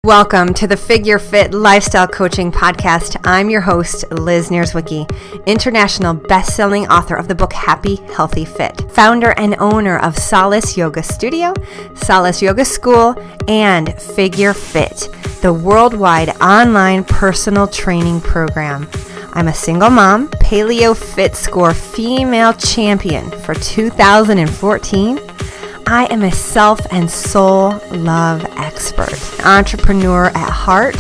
Welcome to the Figure Fit Lifestyle Coaching Podcast. I'm your host, Liz Nierzwicki, international best-selling author of the book Happy, Healthy, Fit, founder and owner of Solace Yoga Studio, Solace Yoga School, and Figure Fit, the worldwide online personal training program. I'm a single mom, Paleo Fit Score female champion for 2014. I am a self and soul love expert, entrepreneur at heart,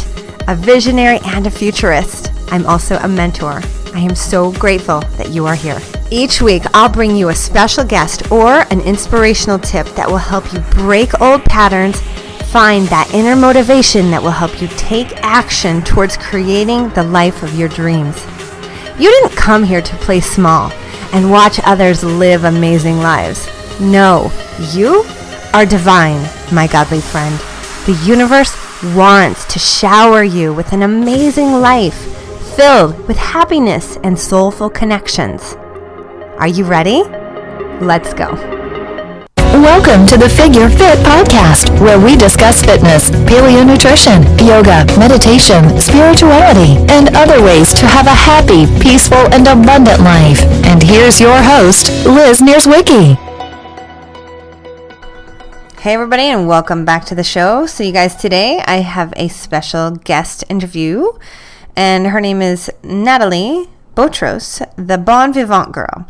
a visionary and a futurist. I'm also a mentor. I am so grateful that you are here. Each week, I'll bring you a special guest or an inspirational tip that will help you break old patterns, find that inner motivation that will help you take action towards creating the life of your dreams. You didn't come here to play small and watch others live amazing lives. No, you are divine, my godly friend. The universe wants to shower you with an amazing life filled with happiness and soulful connections. Are you ready? Let's go. Welcome to the Figure Fit Podcast, where we discuss fitness, paleo nutrition, yoga, meditation, spirituality, and other ways to have a happy, peaceful, and abundant life. And here's your host, Liz Nierzwicki. Hey everybody, and welcome back to the show. So you guys, today I have a special guest interview, and her name is Natalie Botros, the Bon Vivant Girl.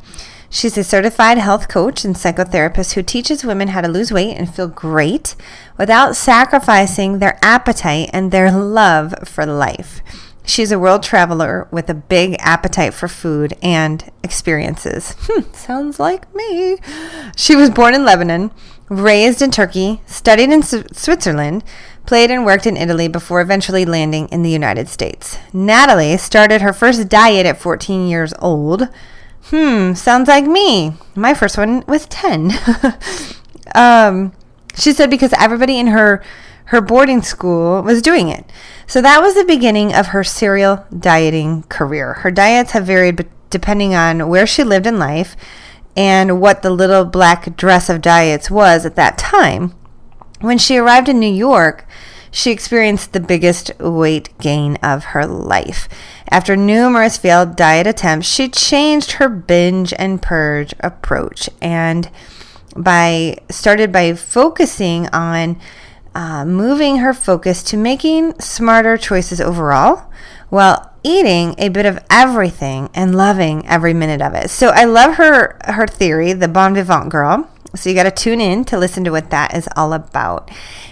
She's a certified health coach and psychotherapist who teaches women how to lose weight and feel great without sacrificing their appetite and their love for life. She's a world traveler with a big appetite for food and experiences. Sounds like me. She was born in Lebanon, raised in Turkey, studied in Switzerland, played and worked in Italy before eventually landing in the United States. Natalie started her first diet at 14 years old. Sounds like me. My first one was 10. She said because everybody in her boarding school was doing it. So that was the beginning of her serial dieting career. Her diets have varied depending on where she lived in life and what the little black dress of diets was at that time. When she arrived in New York, she experienced the biggest weight gain of her life. After numerous failed diet attempts, she changed her binge and purge approach and started by focusing on moving her focus to making smarter choices overall while eating a bit of everything and loving every minute of it. So I love her theory, the Bon Vivant Girl. So you got to tune in to listen to what that is all about.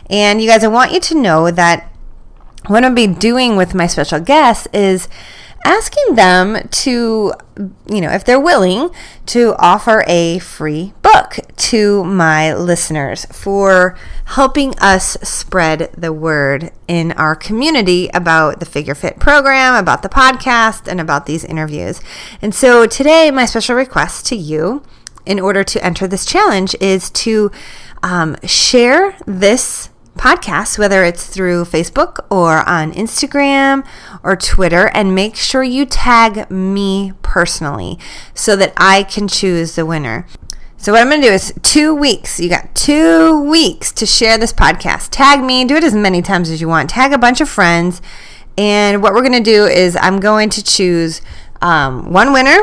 And you guys, I want you to know that what I'll be doing with my special guests is asking them to, if they're willing, to offer a free book to my listeners for helping us spread the word in our community about the Figure Fit program, about the podcast, and about these interviews. And so today, my special request to you, in order to enter this challenge, is to share this podcast, whether it's through Facebook or on Instagram or Twitter, and make sure you tag me personally so that I can choose the winner. So what I'm going to do is 2 weeks. You got 2 weeks to share this podcast. Tag me. Do it as many times as you want. Tag a bunch of friends. And what we're going to do is I'm going to choose one winner,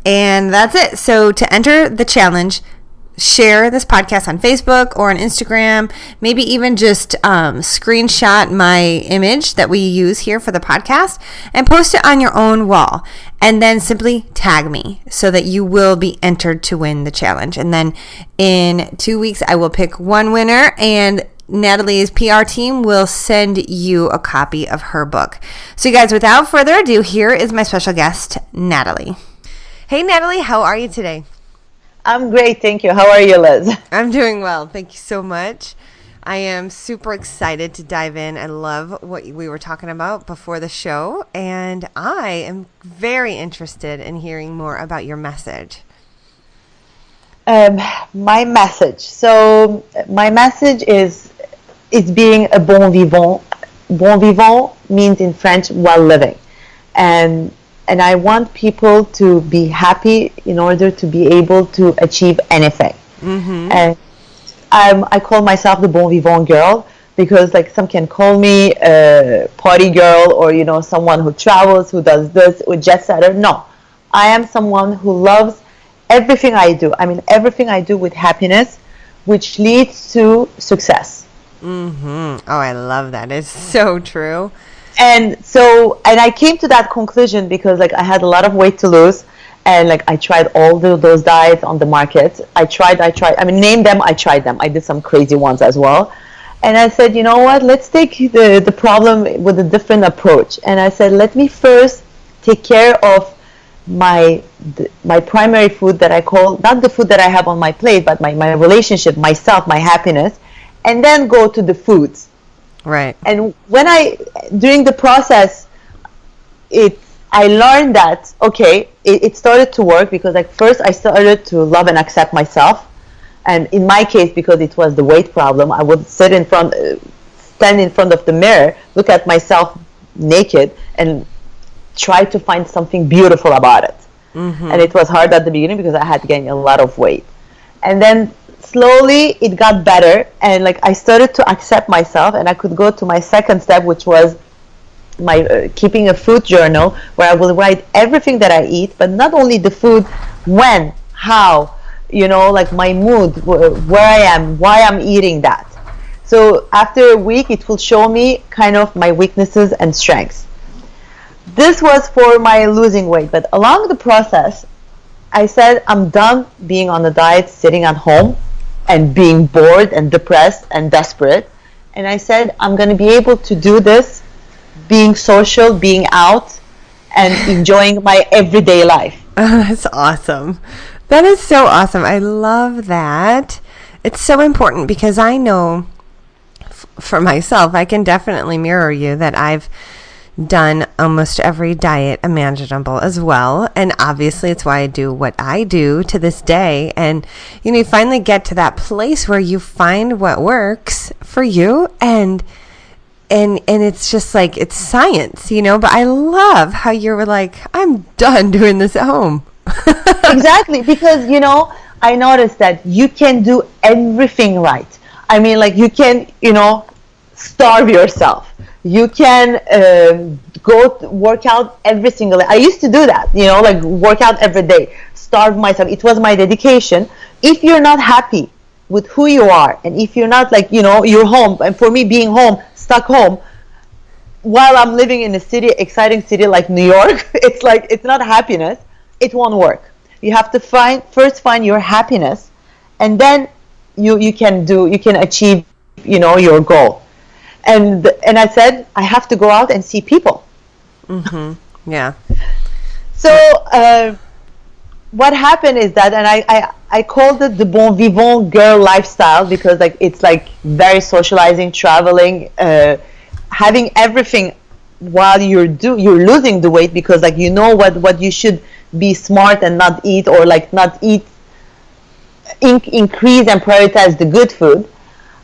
and that's it. So to enter the challenge, share this podcast on Facebook or on Instagram, maybe even just screenshot my image that we use here for the podcast and post it on your own wall, and then simply tag me so that you will be entered to win the challenge. And then in 2 weeks, I will pick one winner, and Natalie's PR team will send you a copy of her book. So you guys, without further ado, here is my special guest, Natalie. Hey Natalie, how are you today? I'm great, thank you. How are you, Liz? I'm doing well. Thank you so much. I am super excited to dive in. I love what we were talking about before the show, and I am very interested in hearing more about your message. My message. So my message is being a bon vivant. Bon vivant means in French, well living. And I want people to be happy in order to be able to achieve anything. Mm-hmm. And I call myself the Bon Vivant Girl because like some can call me a party girl, or someone who travels, who does this, or jet setter. No, I am someone who loves everything I do. I mean, everything I do with happiness, which leads to success. Oh, I love that. It's so true. And I came to that conclusion because like I had a lot of weight to lose, and like I tried all those diets on the market. I tried. I mean, name them. I tried them. I did some crazy ones as well. And I said, you know what? Let's take the problem with a different approach. And I said, let me first take care of my primary food, that I call not the food that I have on my plate, but my relationship, myself, my happiness, and then go to the foods. Right. And during the process, I learned that, okay, it started to work, because like first I started to love and accept myself. And in my case, because it was the weight problem, I would stand in front of the mirror, look at myself naked, and try to find something beautiful about it. And it was hard at the beginning because I had gained a lot of weight. And then slowly it got better, and like I started to accept myself, and I could go to my second step, which was my keeping a food journal, where I will write everything that I eat, but not only the food, when, how, like my mood, where I am, why I'm eating that. So after a week, it will show me kind of my weaknesses and strengths. This was for my losing weight, but along the process, I said, I'm done being on a diet, sitting at home and being bored and depressed and desperate. And I said, I'm going to be able to do this being social, being out, and enjoying my everyday life. Oh, that's awesome. That is so awesome. I love that. It's so important, because I know for myself, I can definitely mirror you that I've done almost every diet imaginable as well. And obviously it's why I do what I do to this day. And, you finally get to that place where you find what works for you, and it's just like, it's science, but I love how you were like, I'm done doing this at home. Exactly, because I noticed that you can do everything right. I mean, like you can starve yourself, you can work out every single day. I used to do that, like work out every day, starve myself. It was my dedication. If you're not happy with who you are, and if you're not like you're home, and for me being home, stuck home, while I'm living in a city, exciting city like New York, it's like, it's not happiness. It won't work. You have to first find your happiness, and then you can achieve your goal. And I said, I have to go out and see people. Yeah. So what happened is that, and I called it the bon vivant girl lifestyle, because like it's like very socializing, traveling, having everything while you're losing the weight, because like what you should be smart and not eat, or like not eat, increase and prioritize the good food.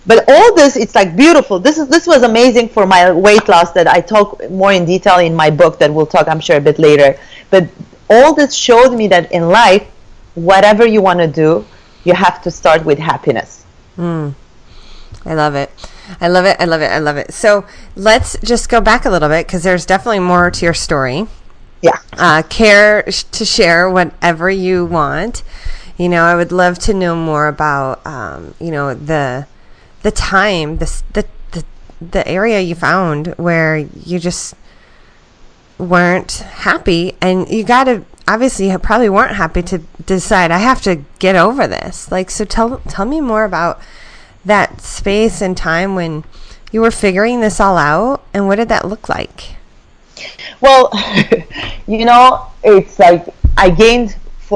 But all this, it's like beautiful. This was amazing for my weight loss, that I talk more in detail in my book, that we'll talk, I'm sure, a bit later. But all this showed me that in life, whatever you want to do, you have to start with happiness. I love it. I love it. I love it. I love it. So let's just go back a little bit, because there's definitely more to your story. Yeah. Care to share whatever you want. I would love to know more about, the time, the area you found where you just weren't happy, and you obviously you probably weren't happy to decide, I have to get over this. Like, so tell me more about that space and time when you were figuring this all out, and what did that look like? Well, it's like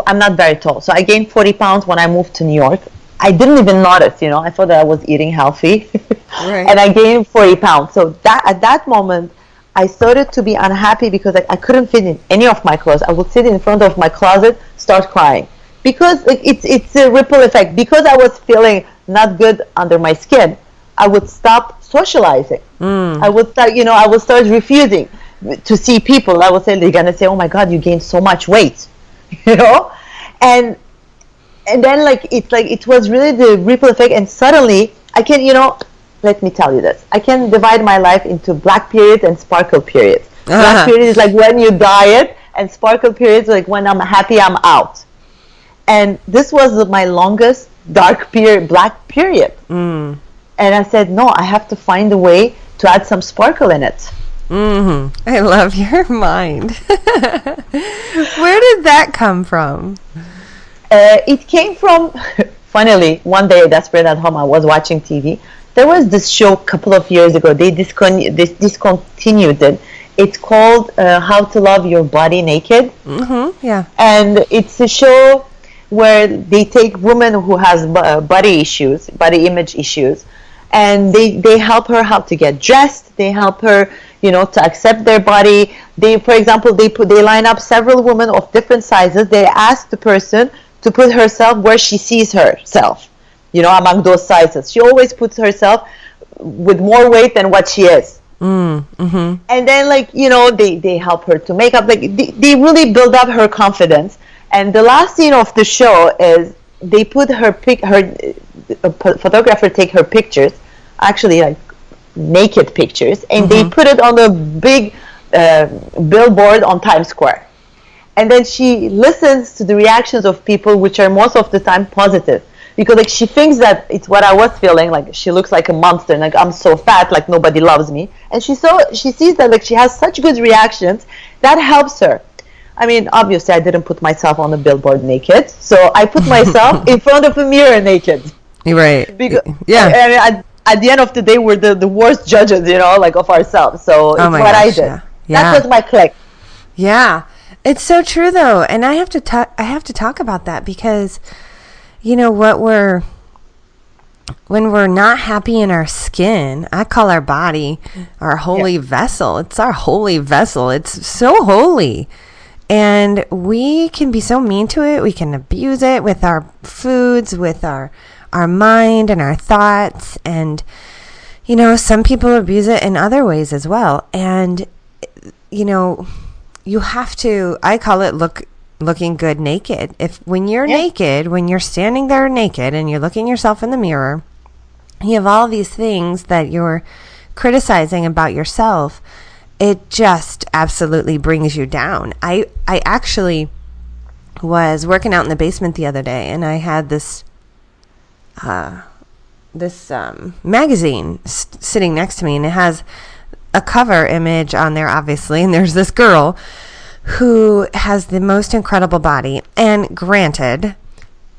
I'm not very tall, so I gained 40 pounds when I moved to New York. I didn't even notice, I thought that I was eating healthy. Right. And I gained 40 pounds. So at that moment, I started to be unhappy, because I couldn't fit in any of my clothes. I would sit in front of my closet, start crying, because it's a ripple effect. Because I was feeling not good under my skin, I would stop socializing. I would start refusing to see people. They're gonna say, oh my God, you gained so much weight, and then it was really the ripple effect. And suddenly I can, let me tell you this. I can divide my life into black periods and sparkle periods. Black period is like when you diet, and sparkle periods like when I'm happy, I'm out. And this was my longest dark period, black period. And I said, no, I have to find a way to add some sparkle in it. I love your mind. Where did that come from? It came from, funnily, one day desperate at home, I was watching TV. There was this show a couple of years ago. They discontinued it. It's called How to Love Your Body Naked. Yeah. And it's a show where they take women who has body issues, body image issues, and they help her how to get dressed. They help her, to accept their body. For example, they line up several women of different sizes. They ask the person to put herself where she sees herself, among those sizes. She always puts herself with more weight than what she is. And then, they help her to make up. They really build up her confidence. And the last scene of the show is they put her photographer take her pictures, actually like naked pictures, and they put it on a big billboard on Times Square. And then she listens to the reactions of people, which are most of the time positive, because she thinks that it's what I was feeling, like she looks like a monster, like I'm so fat, like nobody loves me. And she sees that she has such good reactions that helps her. I mean, obviously I didn't put myself on a billboard naked, so I put myself in front of a mirror naked. Right. Because, at the end of the day, we're the worst judges, of ourselves. So it's what I did. Yeah. That was my click. Yeah. It's so true, though, and I have to talk about that because, when we're not happy in our skin, I call our body our holy vessel. It's our holy vessel. It's so holy, and we can be so mean to it. We can abuse it with our foods, with our mind and our thoughts, and some people abuse it in other ways as well. And you have to, I call it looking good naked. When you're naked, when you're standing there naked and you're looking yourself in the mirror, you have all these things that you're criticizing about yourself. It just absolutely brings you down. I actually was working out in the basement the other day, and I had this magazine sitting next to me, and it has a cover image on there, obviously, and there's this girl who has the most incredible body. And granted,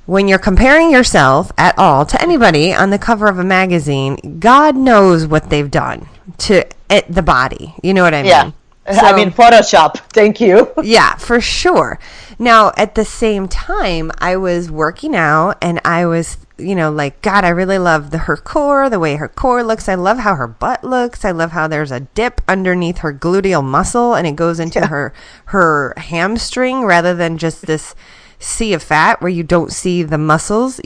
when you're comparing yourself at all to anybody on the cover of a magazine, God knows what they've done to the body. You know what I mean? Yeah. So, Photoshop. Thank you. Yeah, for sure. Now, at the same time, I was working out, and I was, God, I really love her core, the way her core looks. I love how her butt looks. I love how there's a dip underneath her gluteal muscle, and it goes into her hamstring rather than just this sea of fat where you don't see the muscles,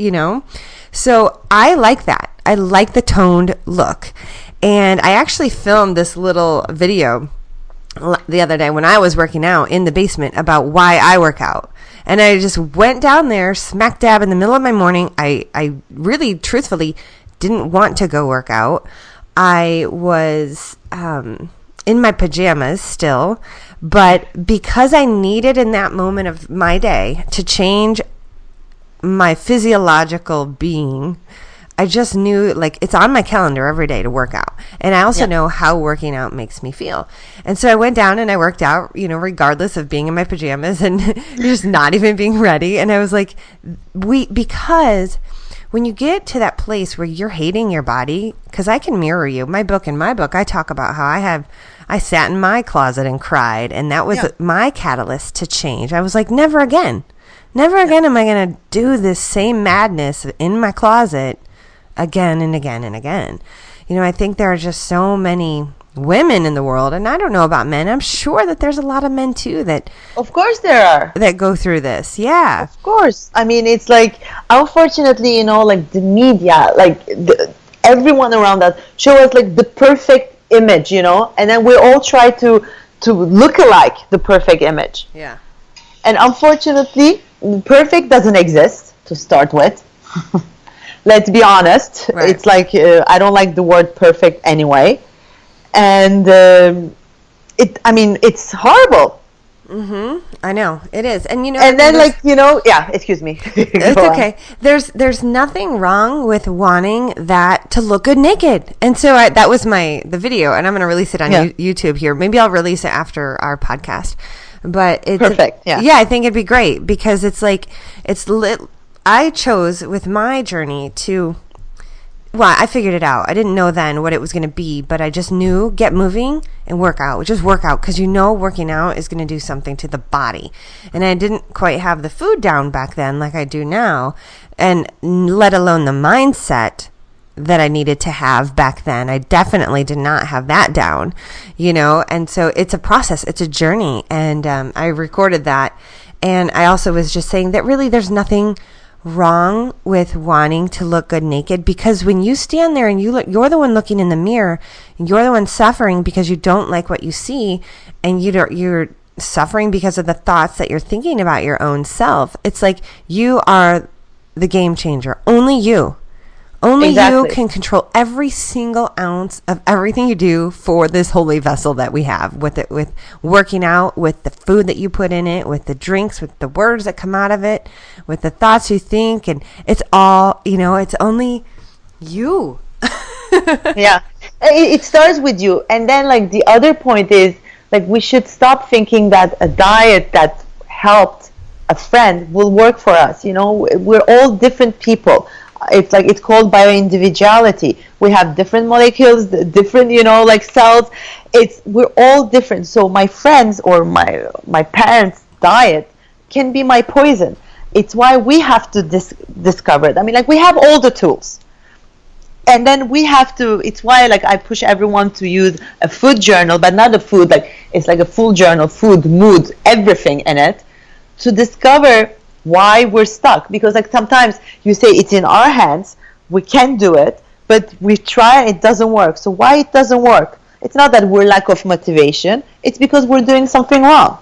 So I like that. I like the toned look. And I actually filmed this little video the other day when I was working out in the basement about why I work out. And I just went down there smack dab in the middle of my morning. I really truthfully didn't want to go work out. I was in my pajamas still, but because I needed in that moment of my day to change my physiological being, I just knew, it's on my calendar every day to work out. And I also know how working out makes me feel. And so I went down and I worked out, regardless of being in my pajamas and just not even being ready. And I was like, because when you get to that place where you're hating your body, because I can mirror you. In my book, I talk about how I sat in my closet and cried. And that was my catalyst to change. I was like, never again. Never again am I going to do this same madness in my closet again and again and again. I think there are just so many women in the world, and I don't know about men. I'm sure that there's a lot of men too that, of course, there are that go through this. Yeah, of course. I mean, it's unfortunately, the media, everyone around us show us the perfect image, and then we all try to look alike the perfect image. Yeah. And unfortunately, perfect doesn't exist to start with. Let's be honest. Right. It's like, I don't like the word perfect anyway. And it's horrible. I know it is, and And then yeah, excuse me. It's okay. There's nothing wrong with wanting that to look good naked, and so that was the video, and I'm going to release it on YouTube here. Maybe I'll release it after our podcast, but it's perfect. Yeah, I think it'd be great because it's like I chose with my journey to. Well, I figured it out. I didn't know then what it was going to be, but I just knew get moving and work out. Just work out because working out is going to do something to the body. And I didn't quite have the food down back then like I do now, and let alone the mindset that I needed to have back then. I definitely did not have that down, and so it's a process. It's a journey, and I recorded that. And I also was just saying that really there's nothing wrong with wanting to look good naked, because when you stand there and you're the one looking in the mirror, you're the one suffering because you don't like what you see, and you're suffering because of the thoughts that you're thinking about your own self. It's like you are the game changer. Only you you can control every single ounce of everything you do for this holy vessel that we have, with working out, with the food that you put in it, with the drinks, with the words that come out of it, with the thoughts you think, and it's all, it's only you. Yeah, it starts with you. And then the other point is we should stop thinking that a diet that helped a friend will work for us. We're all different people. It's called bioindividuality. We have different molecules, different cells. We're all different. So my friends or my parents' diet can be my poison. It's why we have to discover it. We have all the tools, and then we have to. It's why I push everyone to use a food journal, but not a food it's like a full journal, food, mood, everything in it, to discover why we're stuck. Because sometimes you say it's in our hands, we can do it, but we try and it doesn't work. So why it doesn't work? It's not that we're lack of motivation, it's because we're doing something wrong.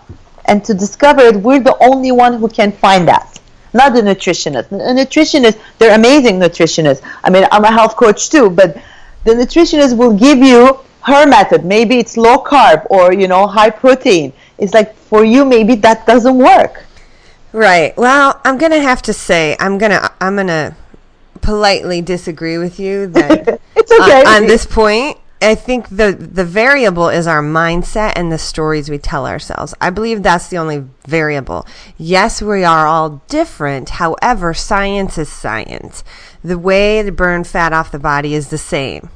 And to discover it, we're the only one who can find that, not the nutritionist. A nutritionist, they're amazing nutritionists. I'm a health coach too, but the nutritionist will give you her method. Maybe it's low carb or high protein. It's for you, maybe that doesn't work. Right. Well, I'm going to have to say, I'm going to politely disagree with you that it's okay. On this point. I think the variable is our mindset and the stories we tell ourselves. I believe that's the only variable. Yes, we are all different. However, science is science. The way to burn fat off the body is the same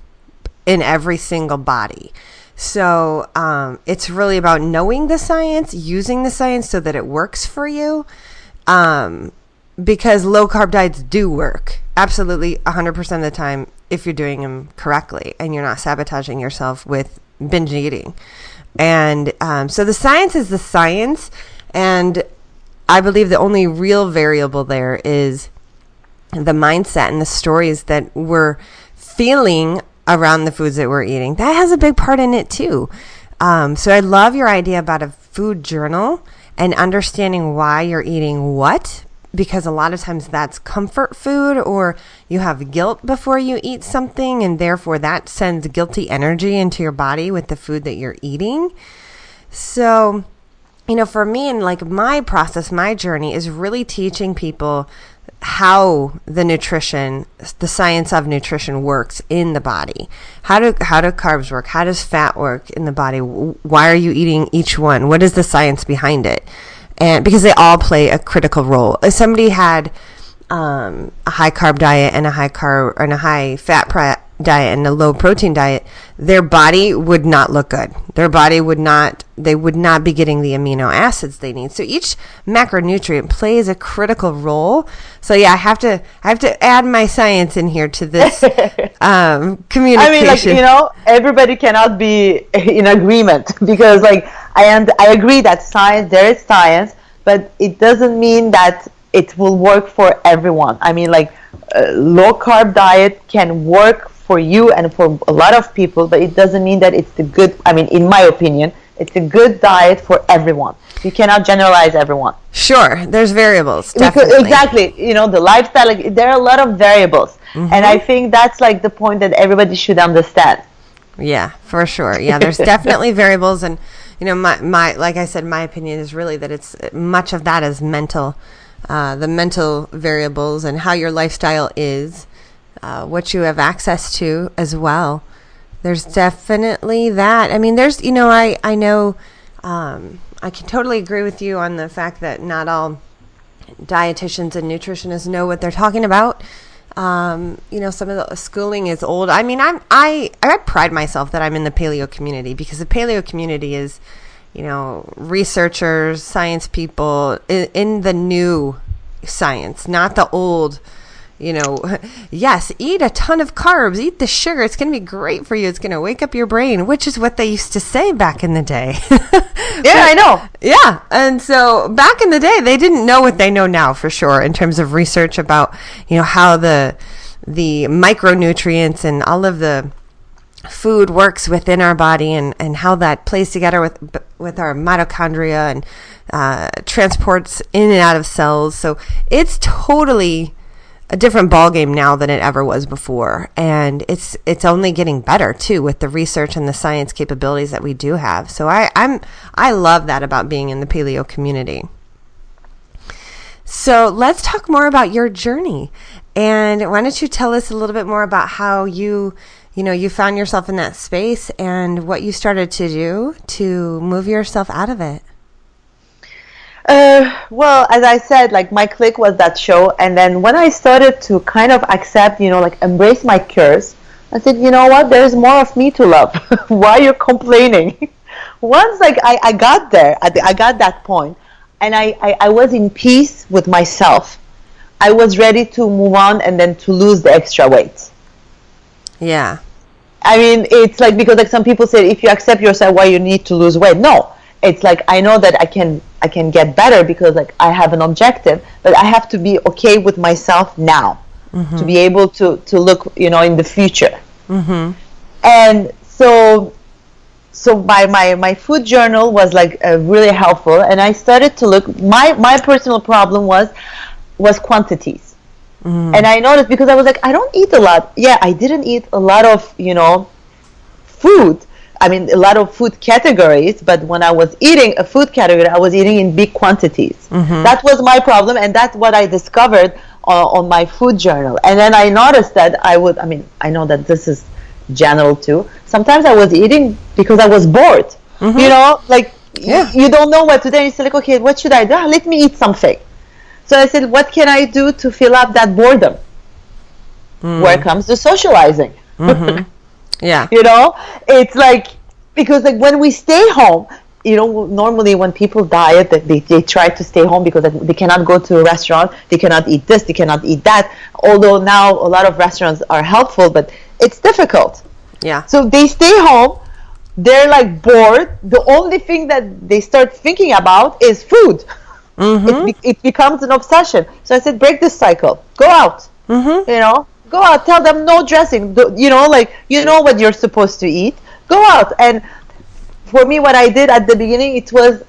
in every single body. So it's really about knowing the science, using the science so that it works for you. Because low carb diets do work. Absolutely 100% of the time if you're doing them correctly and you're not sabotaging yourself with binge eating. And so the science is the science. And I believe the only real variable there is the mindset and the stories that we're feeling around the foods that we're eating. That has a big part in it too. So I love your idea about a food journal and understanding why you're eating what, because a lot of times that's comfort food, or you have guilt before you eat something, and therefore that sends guilty energy into your body with the food that you're eating. So, for me, and my process, my journey is really teaching people how the science of nutrition works in the body. How do carbs work? How does fat work in the body? Why are you eating each one? What is the science behind it? And because they all play a critical role. If somebody had a high carb diet and a high fat diet and a low protein diet, their body would not look good. Their body would not be getting the amino acids they need. So each macronutrient plays a critical role. So yeah, I have to add my science in here to this communication. Everybody cannot be in agreement, because I agree that there is science, but it doesn't mean that it will work for everyone. Low carb diet can work for you and for a lot of people, but it doesn't mean that it's in my opinion, it's a good diet for everyone. You cannot generalize everyone. Sure, there's variables, definitely. Exactly. The lifestyle, there are a lot of variables. And I think that's like the point that everybody should understand. Yeah, for sure. Yeah, there's definitely variables, and my like I said, my opinion is really that it's much of that is mental, the mental variables and how your lifestyle is, what you have access to as well. There's definitely that. I mean, there's I know I can totally agree with you on the fact that not all dietitians and nutritionists know what they're talking about. Some of the schooling is old. I mean, I pride myself that I'm in the paleo community, because the paleo community is, researchers, science people in the new science, not the old. Yes, eat a ton of carbs, eat the sugar. It's going to be great for you. It's going to wake up your brain, which is what they used to say back in the day. Yeah, I know. Yeah. And so back in the day, they didn't know what they know now, for sure, in terms of research about, how the micronutrients and all of the food works within our body, and how that plays together with our mitochondria and transports in and out of cells. So it's totally a different ballgame now than it ever was before, and it's only getting better too with the research and the science capabilities that we do have. So I love that about being in the paleo community. So let's talk more about your journey, and why don't you tell us a little bit more about how you found yourself in that space and what you started to do to move yourself out of it. Well, as I said, like my clique was that show, and then when I started to kind of accept, embrace my cures, I said, you know what, there's more of me to love. Why are you complaining? Once I got there, I got that point, and I was in peace with myself. I was ready to move on and then to lose the extra weight. Yeah. I mean, it's like, because like some people say, if you accept yourself, why you need to lose weight? No. It's like, I know that I can get better because like I have an objective, but I have to be okay with myself now, to be able to look, in the future. And so my food journal was like really helpful, and I started to look. My personal problem was quantities, and I noticed, because I was like, I don't eat a lot. Yeah, I didn't eat a lot of food. I mean, a lot of food categories, but when I was eating a food category, I was eating in big quantities. That was my problem, and that's what I discovered on my food journal. And then I noticed that I know that this is general too. Sometimes I was eating because I was bored. You don't know what to do. And you're like, okay, what should I do? Let me eat something. So I said, what can I do to fill up that boredom? Where comes the socializing? Yeah. It's like, because like when we stay home, normally when people diet, they try to stay home because they cannot go to a restaurant, they cannot eat this, they cannot eat that. Although now a lot of restaurants are helpful, but it's difficult. Yeah. So they stay home, they're like bored. The only thing that they start thinking about is food. It becomes an obsession. So I said, break this cycle. Go out. Go out, tell them no dressing, what you're supposed to eat. Go out. And for me, what I did at the beginning, it was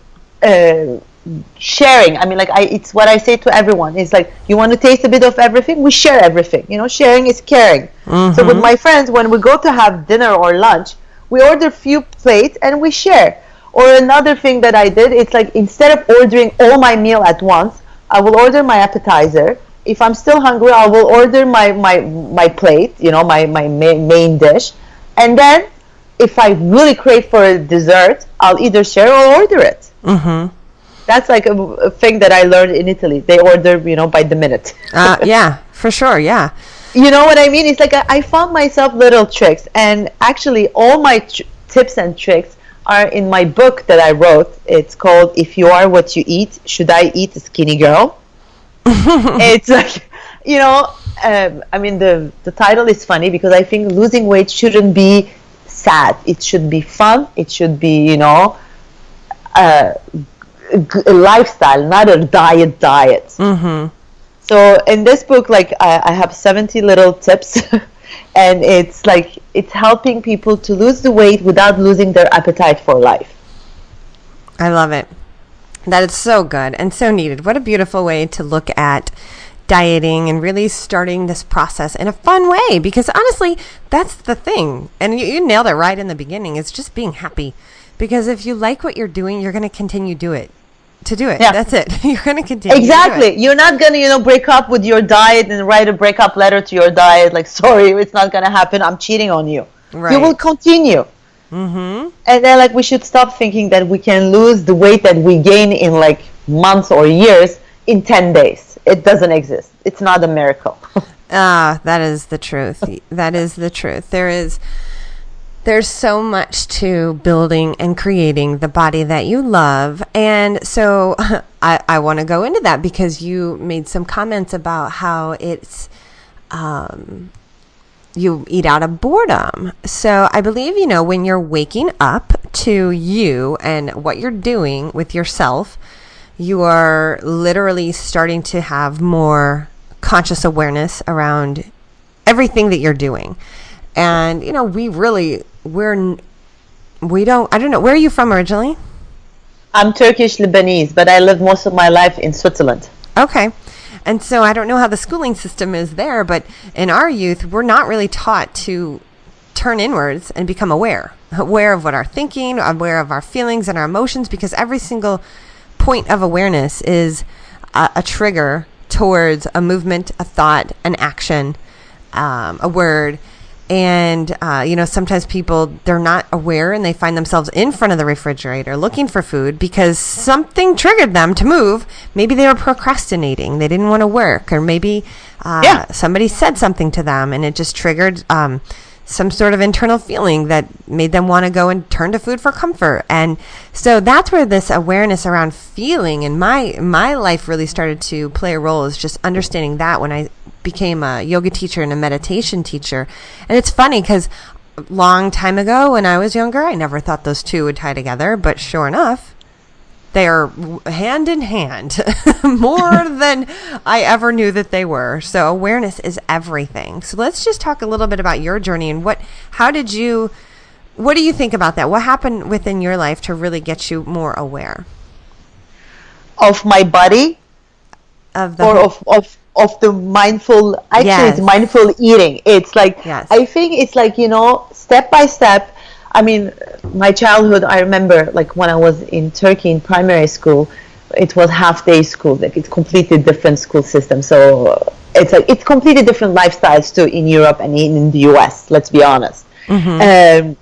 sharing. I mean, it's what I say to everyone. It's like, you want to taste a bit of everything? We share everything. Sharing is caring. So with my friends, when we go to have dinner or lunch, we order few plates and we share. Or another thing that I did, it's like, instead of ordering all my meal at once, I will order my appetizer. If I'm still hungry, I will order my plate, my main dish. And then if I really crave for a dessert, I'll either share or order it. That's like a thing that I learned in Italy. They order, by the minute. Yeah, for sure. Yeah. You know what I mean? It's like I found myself little tricks. And actually, all my tips and tricks are in my book that I wrote. It's called If You Are What You Eat, Should I Eat a Skinny Girl? It's like, the title is funny because I think losing weight shouldn't be sad. It should be fun. It should be, a lifestyle, not a diet. So in this book, like I have 70 little tips and it's like, it's helping people to lose the weight without losing their appetite for life. I love it. That is so good and so needed. What a beautiful way to look at dieting and really starting this process in a fun way, because honestly, that's the thing. And you nailed it right in the beginning. It's just being happy, because if you like what you're doing, you're going to continue to do it. Yeah. That's it. You're going to continue. Exactly. To do it. You're not going to, break up with your diet and write a breakup letter to your diet. Like, sorry, it's not going to happen. I'm cheating on you. Right. You will continue. Mm-hmm. And then, like, we should stop thinking that we can lose the weight that we gain in, like, months or years in 10 days. It doesn't exist. It's not a miracle. That is the truth. That is the truth. There's so much to building and creating the body that you love. And so I want to go into that, because you made some comments about how it's, you eat out of boredom. So I believe, when you're waking up to you and what you're doing with yourself, you are literally starting to have more conscious awareness around everything that you're doing. And, I don't know. Where are you from originally? I'm Turkish Lebanese, but I lived most of my life in Switzerland. Okay. And so I don't know how the schooling system is there, but in our youth, we're not really taught to turn inwards and become aware of what our thinking, aware of our feelings and our emotions, because every single point of awareness is a trigger towards a movement, a thought, an action, a word. And, sometimes people, they're not aware, and they find themselves in front of the refrigerator looking for food because something triggered them to move. Maybe they were procrastinating. They didn't want to work. Or maybe somebody said something to them, and it just triggered some sort of internal feeling that made them want to go and turn to food for comfort. And so that's where this awareness around feeling in my life really started to play a role, is just understanding that when I became a yoga teacher and a meditation teacher. And it's funny because a long time ago when I was younger, I never thought those two would tie together, but sure enough, they are hand in hand more than I ever knew that they were. So awareness is everything. So let's just talk a little bit about your journey and what do you think about that? What happened within your life to really get you more aware? Of my body? Of the mindful, it's mindful eating. It's like, I think it's like, step by step. I mean, my childhood, I remember, like, when I was in Turkey in primary school, it was half-day school. Like, it's completely different school system. So it's completely different lifestyles too in Europe and in the US, let's be honest. Mm-hmm.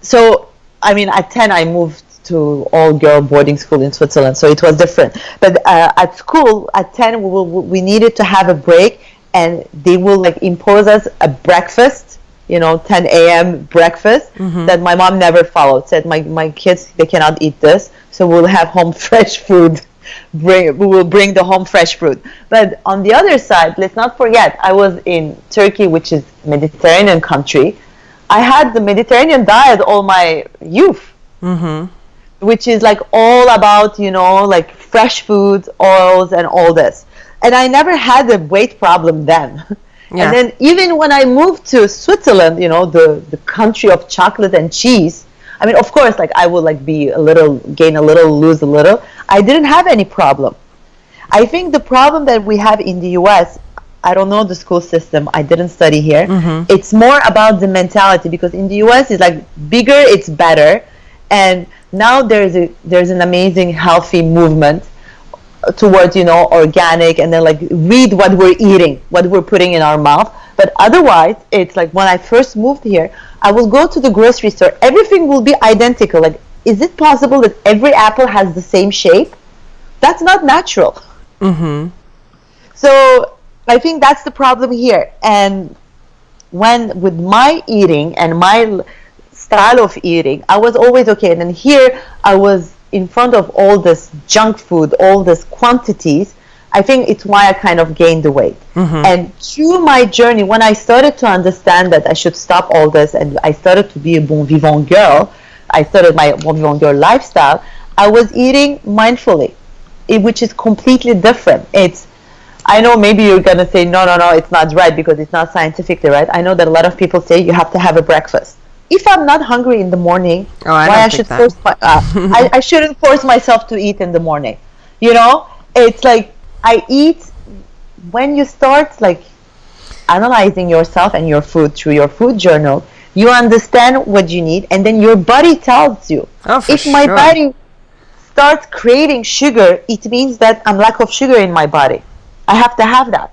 So, I mean, at 10, I moved to all-girl boarding school in Switzerland, so it was different. But at school, at 10, we needed to have a break, and they will, like, impose us a breakfast, 10 a.m. breakfast, that my mom never followed. Said, my kids, they cannot eat this, so we'll have home fresh food. We will bring the home fresh food. But on the other side, let's not forget, I was in Turkey, which is a Mediterranean country. I had the Mediterranean diet all my youth, which is like all about, like fresh foods, oils, and all this. And I never had a weight problem then. Yeah. And then even when I moved to Switzerland, the country of chocolate and cheese, I mean, of course, like, I would like gain a little, lose a little. I didn't have any problem. I think the problem that we have in the US, I don't know the school system, I didn't study here. It's more about the mentality, because in the US it's like bigger, it's better. And now there's an amazing healthy movement towards, organic, and then like read what we're eating, what we're putting in our mouth. But otherwise, it's like when I first moved here, I will go to the grocery store, everything will be identical. Like, is it possible that every apple has the same shape? That's not natural. So I think that's the problem here. And with my eating and my style of eating, I was always okay. And then here I was in front of all this junk food, all this quantities. I think it's why I kind of gained the weight. And through my journey, when I started to understand that I should stop all this, and I started to be a bon vivant girl, I started my bon vivant girl lifestyle, I was eating mindfully, which is completely different. I know maybe you're going to say, no, it's not right because it's not scientifically right. I know that a lot of people say you have to have a breakfast. If I'm not hungry in the morning, I shouldn't force myself to eat in the morning. It's like I eat when you start like analyzing yourself and your food through your food journal, you understand what you need, and then your body tells you. Oh, for if my sure. body starts craving sugar, it means that I'm lack of sugar in my body. I have to have that.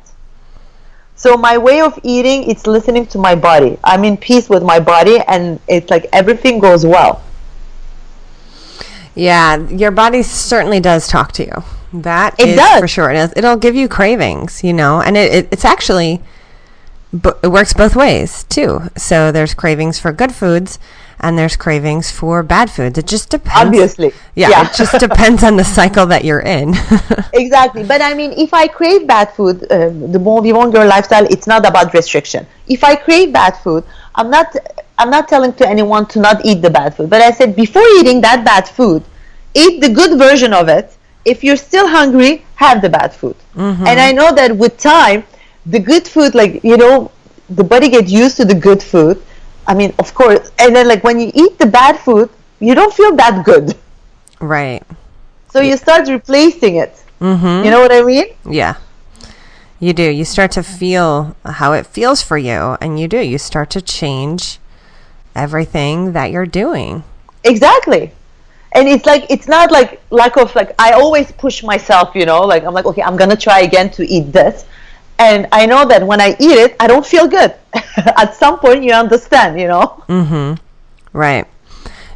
So my way of eating, it's listening to my body. I'm in peace with my body, and it's like everything goes well. Yeah, your body certainly does talk to you. That It is does. for sure. It'll give you cravings, you know, and it's actually, it works both ways too. So there's cravings for good foods, and there's cravings for bad foods. It just depends. Obviously. Yeah, it just depends on the cycle that you're in. Exactly. But I mean, if I crave bad food, the Bon Vivant Girl lifestyle, it's not about restriction. If I crave bad food, I'm not telling to anyone to not eat the bad food. But I said, before eating that bad food, eat the good version of it. If you're still hungry, have the bad food. Mm-hmm. And I know that with time, the good food, like, you know, the body gets used to the good food. I mean, of course. And then, like, when you eat the bad food, you don't feel that good. Right. So you start replacing it. Mm-hmm. You know what I mean? Yeah. You do. You start to feel how it feels for you, and you do. You start to change everything that you're doing. Exactly. And it's like, it's not like lack of, like, I always push myself, you know, like, I'm like, okay, I'm going to try again to eat this. And I know that when I eat it, I don't feel good. At some point, you understand, you know? Mm-hmm. Right.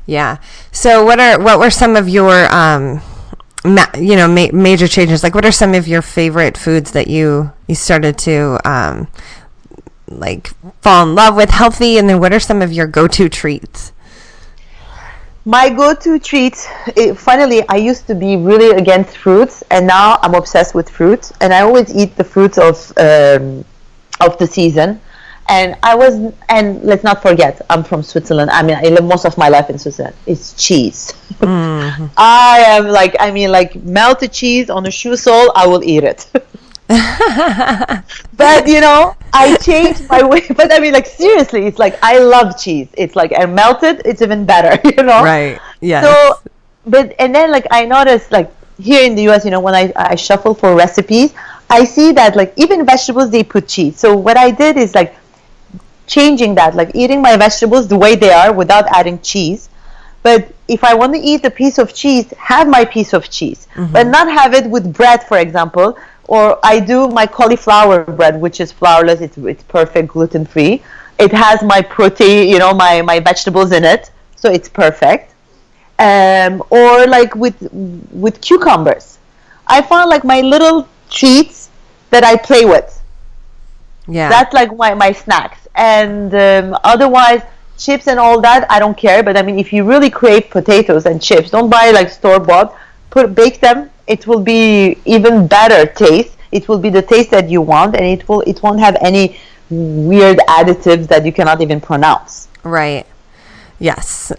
Yeah. So what were some of your, major changes? Like, what are some of your favorite foods that you started to, like, fall in love with, healthy? And then what are some of your go-to treats? My go-to treats, finally, I used to be really against fruits, and now I'm obsessed with fruits. And I always eat the fruits of the season. And let's not forget, I'm from Switzerland. I mean, I live most of my life in Switzerland. It's cheese. Mm-hmm. I am like melted cheese on a shoe sole, I will eat it. But, you know, I changed my way. But I mean, like, seriously, it's like, I love cheese. It's like, and melted, it's even better, you know? Right. Yeah. So, and then, like, I noticed, like, here in the US, you know, when I shuffle for recipes, I see that, like, even vegetables, they put cheese. So what I did is, like, changing that, like, eating my vegetables the way they are without adding cheese. But if I want to eat a piece of cheese, have my piece of cheese, Mm-hmm. but not have it with bread, for example. Or I do my cauliflower bread, which is flourless. It's perfect, gluten-free. It has my protein, you know, my vegetables in it, so it's perfect. Or like with cucumbers. I found like my little treats that I play with. Yeah. That's like my snacks. And otherwise, chips and all that, I don't care. But I mean, if you really crave potatoes and chips, don't buy like store-bought. Bake them. It will be even better taste. It will be the taste that you want, and it won't have any weird additives that you cannot even pronounce. Right. Yes.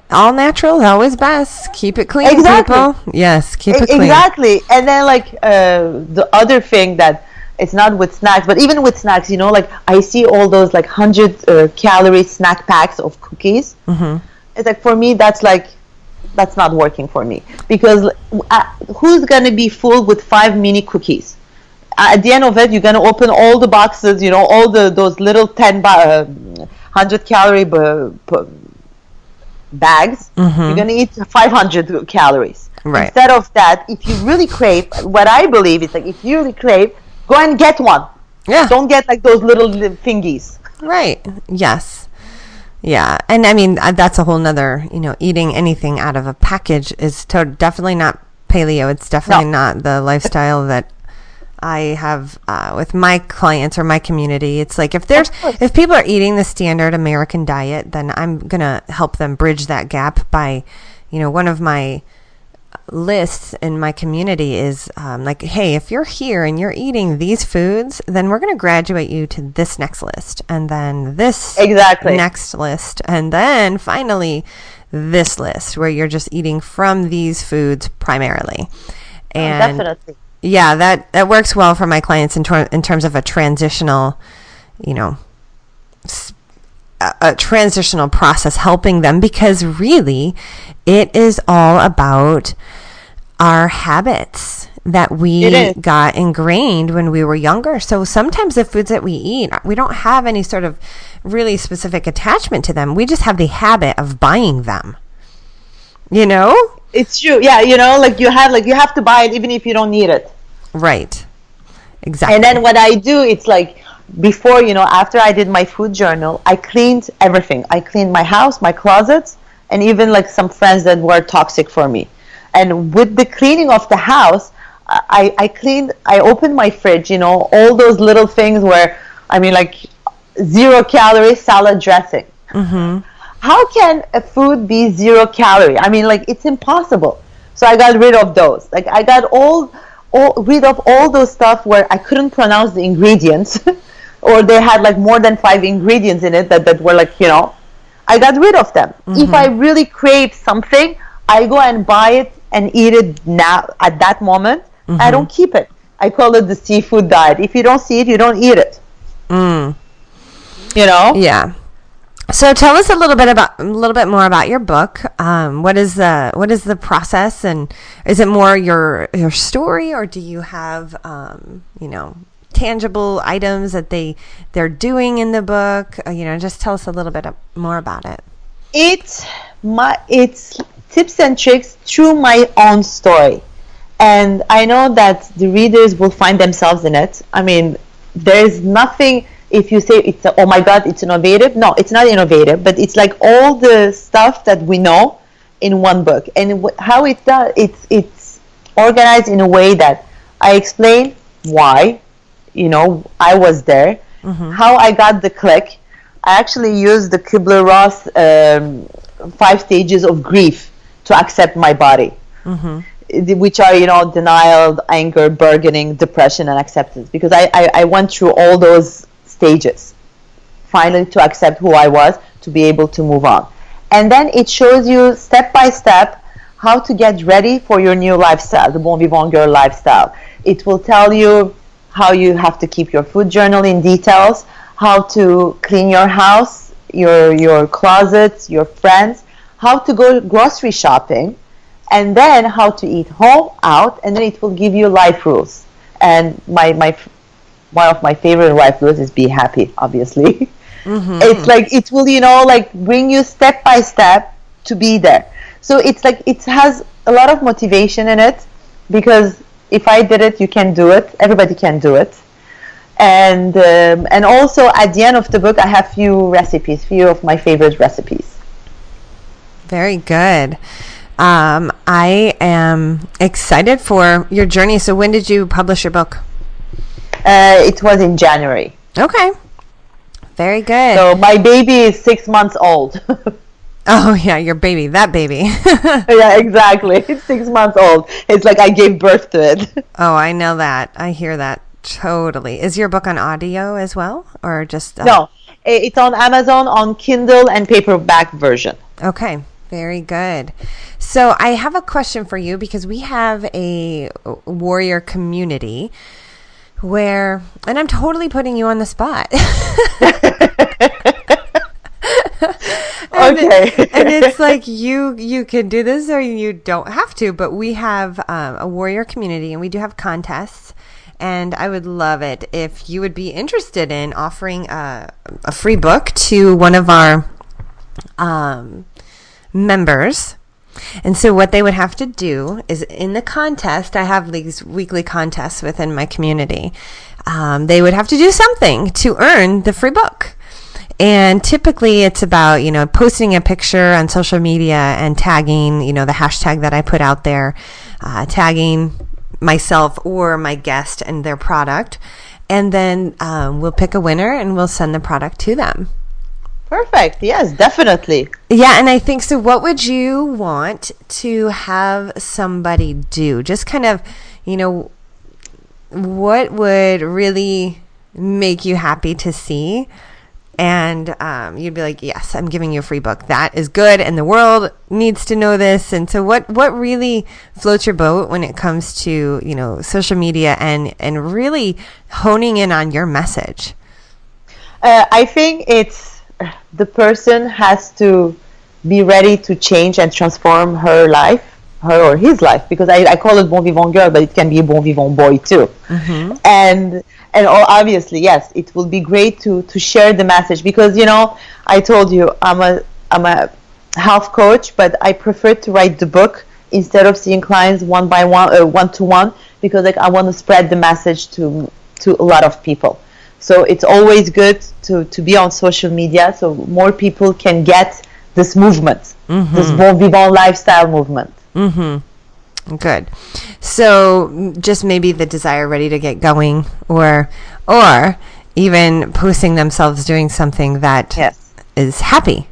All natural is always best. Keep it clean, Exactly. people. Yes, keep it clean. Exactly. And then like the other thing that it's not with snacks, but even with snacks, you know, like I see all those like 100 calorie snack packs of cookies. Mm-hmm. It's like, for me, that's not working for me, because who's gonna be full with 5 mini cookies? At the end of it, you're gonna open all the boxes, you know, all those little 100 calorie bags. Mm-hmm. You're gonna eat 500 calories. Right. Instead of that, if you really crave, what I believe is like, if you really crave, go and get one. Yeah. Don't get like those little thingies. Right. Yes. Yeah. And I mean, that's a whole nother, you know, eating anything out of a package is definitely not paleo. It's definitely not the lifestyle that I have with my clients or my community. It's like, if people are eating the standard American diet, then I'm going to help them bridge that gap by, you know, one of my lists in my community is like, hey, if you're here and you're eating these foods, then we're going to graduate you to this next list, and then this next list, and then finally this list where you're just eating from these foods primarily. And definitely. Yeah, that works well for my clients in terms of a transitional, you know, a transitional process, helping them, because really it is all about our habits. that we got ingrained when we were younger. So sometimes the foods that we eat, we don't have any sort of really specific attachment to them. We just have the habit of buying them. You know? It's true. Yeah, you know, like you have to buy it even if you don't need it. Right. Exactly. And then what I do, it's like before, you know, after I did my food journal, I cleaned everything. I cleaned my house, my closets, and even like some friends that were toxic for me. And with the cleaning of the house, I opened my fridge, you know, all those little things where, I mean, like 0 calorie salad dressing. Mm-hmm. How can a food be 0 calorie? I mean, like, it's impossible. So I got rid of those. Like, I got rid of all those stuff where I couldn't pronounce the ingredients or they had like more than 5 ingredients in it that were like, you know, I got rid of them. Mm-hmm. If I really crave something, I go and buy it and eat it now at that moment. Mm-hmm. I don't keep it. I call it the seafood diet. If you don't see it, you don't eat it. Mm. You know? Yeah. So tell us a little bit more about your book. What is the process, and is it more your story, or do you have you know, tangible items that they're doing in the book? You know, just tell us a little bit more about it. It's tips and tricks through my own story. And I know that the readers will find themselves in it. I mean, there's nothing, if you say it's, oh my God, it's innovative. No, it's not innovative, but it's like all the stuff that we know in one book. And how it does, it's organized in a way that I explain why, you know, I was there, mm-hmm. how I got the click. I actually used the Kubler-Ross 5 stages of grief to accept my body. Mm-hmm. Which are, you know, denial, anger, bargaining, depression, and acceptance. Because I went through all those stages, finally, to accept who I was, to be able to move on. And then it shows you step by step how to get ready for your new lifestyle, the Bon Vivant Girl lifestyle. It will tell you how you have to keep your food journal in details, how to clean your house, your closets, your friends, how to go grocery shopping, and then how to eat home, out, and then it will give you life rules. And one of my favorite life rules is be happy, obviously. Mm-hmm. It's like, it will, you know, like bring you step by step to be there. So it's like, it has a lot of motivation in it, because if I did it, you can do it. Everybody can do it. And also at the end of the book, I have few of my favorite recipes. Very good. I am excited for your journey. So when did you publish your book? It was in January. Okay. Very good. So my baby is 6 months old. Oh, yeah, your baby, that baby. Yeah, exactly. It's 6 months old. It's like I gave birth to it. Oh, I know that. I hear that totally. Is your book on audio as well, or just... No, it's on Amazon on Kindle and paperback version. Okay. Very good. So I have a question for you, because we have a warrior community where, and I'm totally putting you on the spot. Okay. And it's like you can do this or you don't have to, but we have a warrior community, and we do have contests. And I would love it if you would be interested in offering a free book to one of our members. And so what they would have to do is, in the contest, I have these weekly contests within my community. They would have to do something to earn the free book. And typically it's about, you know, posting a picture on social media and tagging, you know, the hashtag that I put out there, tagging myself or my guest and their product. And then we'll pick a winner and we'll send the product to them. Perfect. Yes, definitely. Yeah, and I think so. What would you want to have somebody do? Just kind of, you know, what would really make you happy to see? And you'd be like, yes, I'm giving you a free book. That is good, and the world needs to know this. And so what really floats your boat when it comes to, you know, social media and really honing in on your message? I think it's the person has to be ready to change and transform her life. her or his life, because I call it bon vivant girl, but it can be a bon vivant boy too. And obviously, yes, it will be great to share the message, because I told you I'm a health coach, but I prefer to write the book instead of seeing clients one by one, one to one, because like I want to spread the message to a lot of people. So it's always good to be on social media, so more people can get this movement, this bon vivant lifestyle movement. Good. So just maybe the desire ready to get going, or even posting themselves doing something that is happy.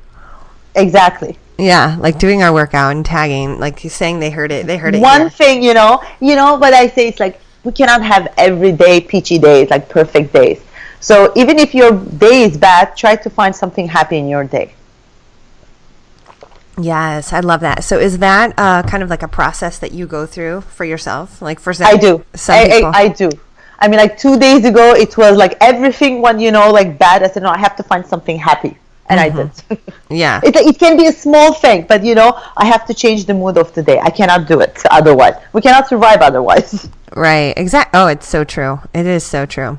Exactly. Yeah, like doing our workout and tagging, like you're saying they heard it. One here. thing, but I say it's like we cannot have every day peachy days, like perfect days. So even if your day is bad, try to find something happy in your day. Yes, I love that. So is that kind of like a process that you go through for yourself? Like for I do. I do. I mean, like 2 days ago, it was like everything went, like bad. I said, no, I have to find something happy. And I did. Yeah. It can be a small thing, but, I have to change the mood of the day. I cannot do it otherwise. We cannot survive otherwise. Right. Exactly. Oh, it's so true. It is so true.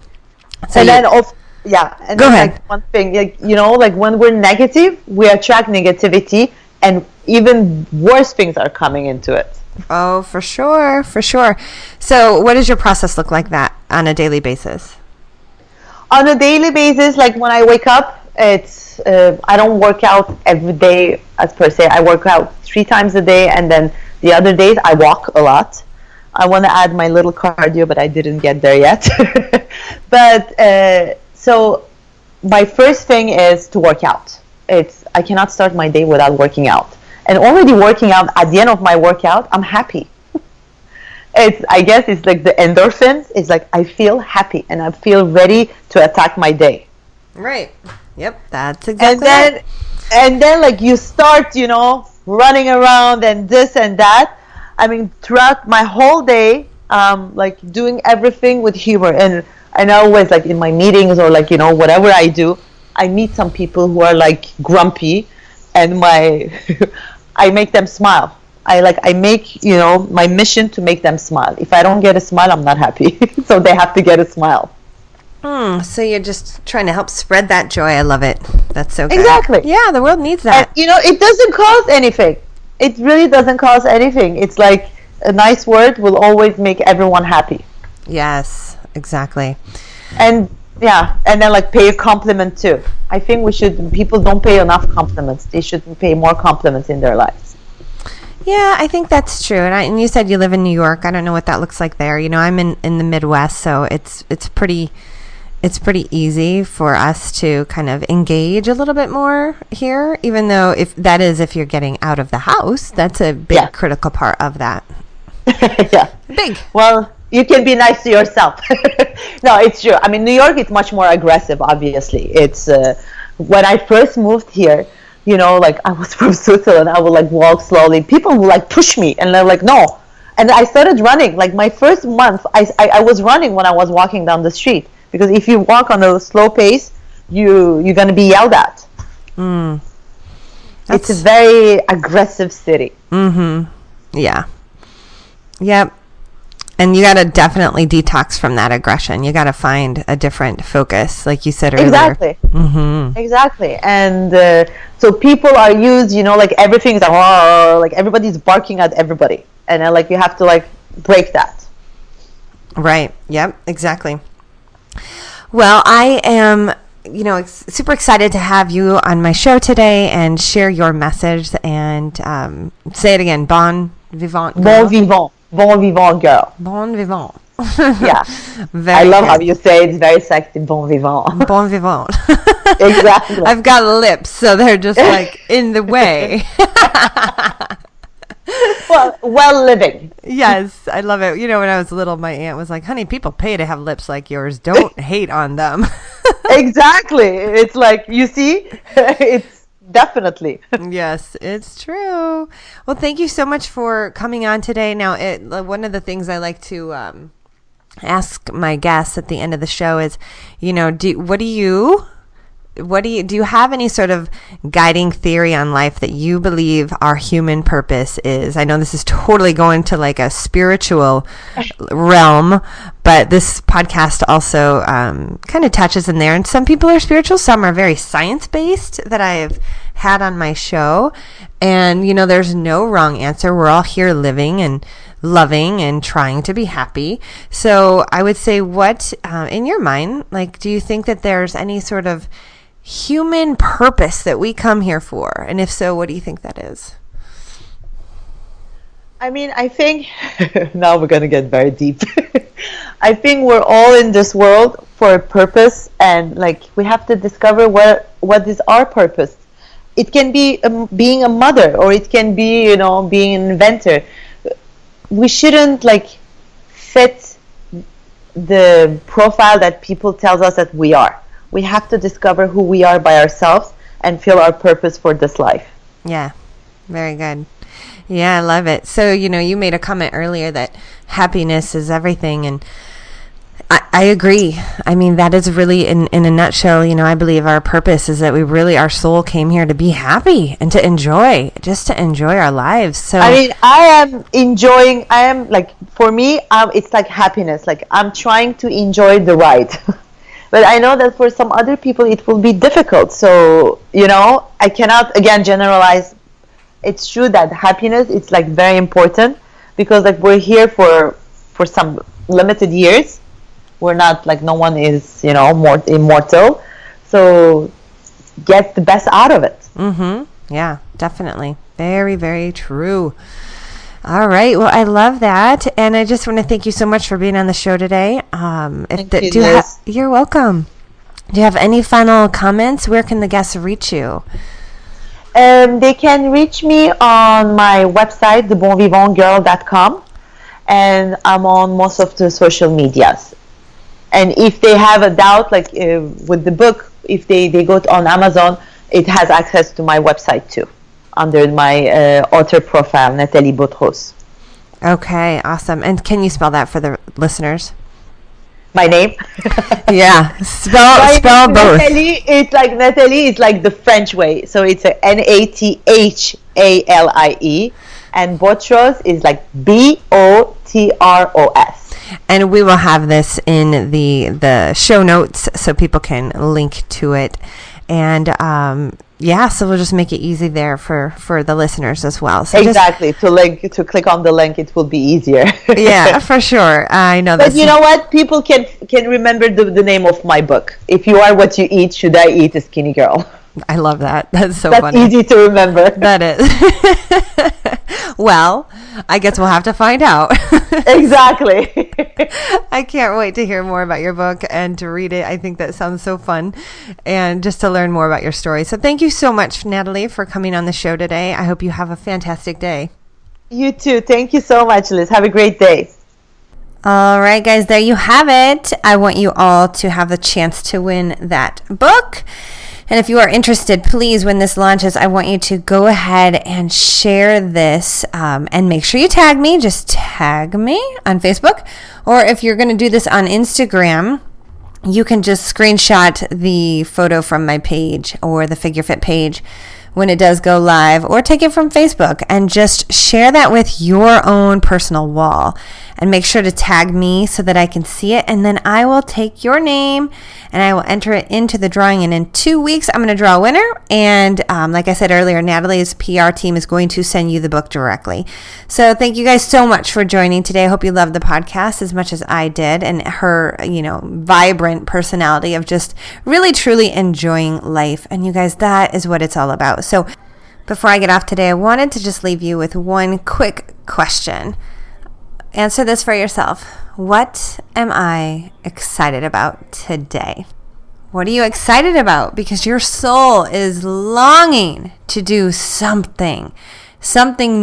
So and then also, and go ahead. Like one thing, like when we're negative, we attract negativity, and even worse things are coming into it. Oh, for sure. For sure. So what does your process look like that on a daily basis? On a daily basis, like when I wake up, it's I don't work out every day as per se. I work out 3 times a day, and then the other days I walk a lot. I want to add my little cardio, but I didn't get there yet. But so my first thing is to work out. I cannot start my day without working out. And already working out, at the end of my workout, I'm happy. I guess it's like the endorphins. It's like I feel happy and I feel ready to attack my day. Right. Yep. That's exactly it. And then like you start, running around and this and that. I mean, throughout my whole day, like doing everything with humor. And always like in my meetings or like, whatever I do, I meet some people who are like grumpy, and I make them smile. I make, my mission to make them smile. If I don't get a smile, I'm not happy. So they have to get a smile. So you're just trying to help spread that joy. I love it. That's so good. Exactly. Yeah, the world needs that. And, it doesn't cost anything. It really doesn't cost anything. It's like a nice word will always make everyone happy. Yes, exactly. And and then like pay a compliment too. I think people don't pay enough compliments. They should pay more compliments in their lives. Yeah, I think that's true. And you said you live in New York. I don't know what that looks like there. I'm in the Midwest, so it's pretty easy for us to kind of engage a little bit more here, even though if you're getting out of the house, that's a big critical part of that. Yeah. Big. Well, you can be nice to yourself. No, it's true. I mean, New York is much more aggressive, obviously. It's when I first moved here, like I was from Switzerland, I would like walk slowly. People would like push me, and they're like, no. And I started running. Like my first month, I was running when I was walking down the street, because if you walk on a slow pace, you're going to be yelled at. It's a very aggressive city. Yeah. Yep. And you got to definitely detox from that aggression. You got to find a different focus, like you said earlier. Exactly. Exactly. And so people are used, like everything is like everybody's barking at everybody. And like you have to like break that. Right. Yep. Exactly. Well, I am, super excited to have you on my show today and share your message and say it again. Bon vivant. Bon vivant. Bon vivant girl. Bon vivant. Yeah. I love how you say it. It's very sexy. Bon vivant. Bon vivant. Exactly. I've got lips, so they're just like in the way. Well living. Yes, I love it. When I was little, my aunt was like, honey, people pay to have lips like yours. Don't hate on them. Exactly. It's like, you see, it's definitely. Yes, it's true. Well, thank you so much for coming on today. Now, one of the things I like to ask my guests at the end of the show is, what do you what do you have any sort of guiding theory on life that you believe our human purpose is? I know this is totally going to like a spiritual realm, but this podcast also kind of touches in there. And some people are spiritual, some are very science-based that I've had on my show. And, you know, there's no wrong answer. We're all here living and loving and trying to be happy. So I would say, what, in your mind, like, do you think that there's any sort of human purpose that we come here for? And if so, what do you think that is? I mean, I think, now we're going to get very deep. I think we're all in this world for a purpose, and like we have to discover what is our purpose. It can be being a mother, or it can be, you know, being an inventor. We shouldn't like fit the profile that people tells us that we are. We have to discover who we are by ourselves and feel our purpose for this life. Yeah, very good. Yeah, I love it. So, you know, you made a comment earlier that happiness is everything, and I agree. I mean, that is really, in a nutshell, you know, I believe our purpose is that our soul came here to be happy and to enjoy, just to enjoy our lives. So, I mean, for me, it's like happiness. Like, I'm trying to enjoy the ride. But I know that for some other people, it will be difficult. So, you know, I cannot, again, generalize. It's true that happiness is like very important, because like we're here for some limited years. We're not like, no one is, you know, more immortal. So get the best out of it. Mm-hmm. Yeah, definitely. Very, very true. All right. Well, I love that. And I just want to thank you so much for being on the show today. You're welcome. Do you have any final comments? Where can the guests reach you? They can reach me on my website, thebonvivantgirl.com, and I'm on most of the social medias. And if they have a doubt, like with the book, if they go on Amazon, it has access to my website too, under my author profile, Nathalie Botros. Okay, awesome. And can you spell that for the listeners? My name? Yeah, spell both. Nathalie is like the French way, so it's a Nathalie, and Botros is like Botros. And we will have this in the show notes so people can link to it. And so we'll just make it easy there for the listeners as well. So exactly. To click on the link, it will be easier. Yeah, for sure. I know that. But you know what? People can remember the name of my book. If you are what you eat, should I eat a skinny girl? I love that. That's That's funny. easy to remember. That is. Well, I guess we'll have to find out. Exactly. I can't wait to hear more about your book and to read it. I think that sounds so fun, and just to learn more about your story. So thank you so much, Nathalie, for coming on the show today. I hope you have a fantastic day. You too. Thank you so much, Liz. Have a great day. All right, guys, there you have it. I want you all to have the chance to win that book. And if you are interested, please, when this launches, I want you to go ahead and share this and make sure you tag me. Just tag me on Facebook. Or if you're going to do this on Instagram, you can just screenshot the photo from my page or the Figure Fit page when it does go live, or take it from Facebook and just share that with your own personal wall. And make sure to tag me so that I can see it, and then I will take your name and I will enter it into the drawing. And in 2 weeks, I'm going to draw a winner. And like I said earlier, Nathalie's PR team is going to send you the book directly. So thank you guys so much for joining today. I hope you loved the podcast as much as I did, and her, vibrant personality of just really, truly enjoying life. And you guys, that is what it's all about. So before I get off today, I wanted to just leave you with one quick question. Answer this for yourself. What am I excited about today? What are you excited about? Because your soul is longing to do something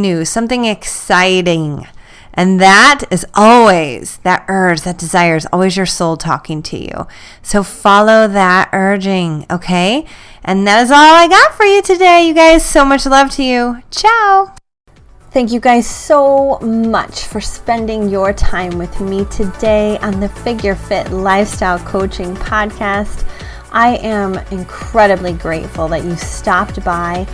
new, something exciting. And that is always, that urge, that desire is always your soul talking to you. So follow that urging, okay? And that is all I got for you today, you guys. So much love to you. Ciao. Thank you guys so much for spending your time with me today on the Figure Fit Lifestyle Coaching Podcast. I am incredibly grateful that you stopped by.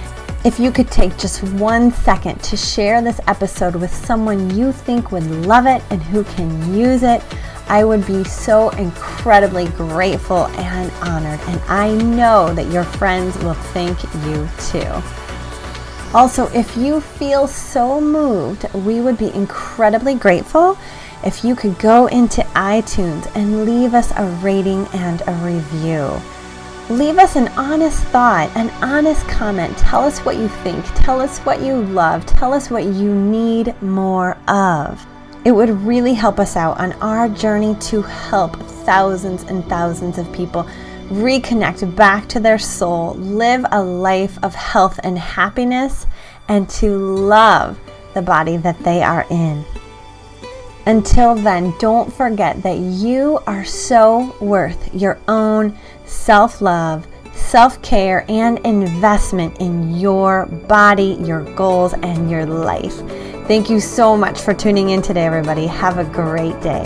If you could take just 1 second to share this episode with someone you think would love it and who can use it, I would be so incredibly grateful and honored. And I know that your friends will thank you too. Also, if you feel so moved, we would be incredibly grateful if you could go into iTunes and leave us a rating and a review. Leave us an honest thought, an honest comment. Tell us what you think. Tell us what you love. Tell us what you need more of. It would really help us out on our journey to help thousands and thousands of people reconnect back to their soul, live a life of health and happiness, and to love the body that they are in. Until then, don't forget that you are so worth your own self-love, self-care, and investment in your body, your goals, and your life. Thank you so much for tuning in today, everybody. Have a great day.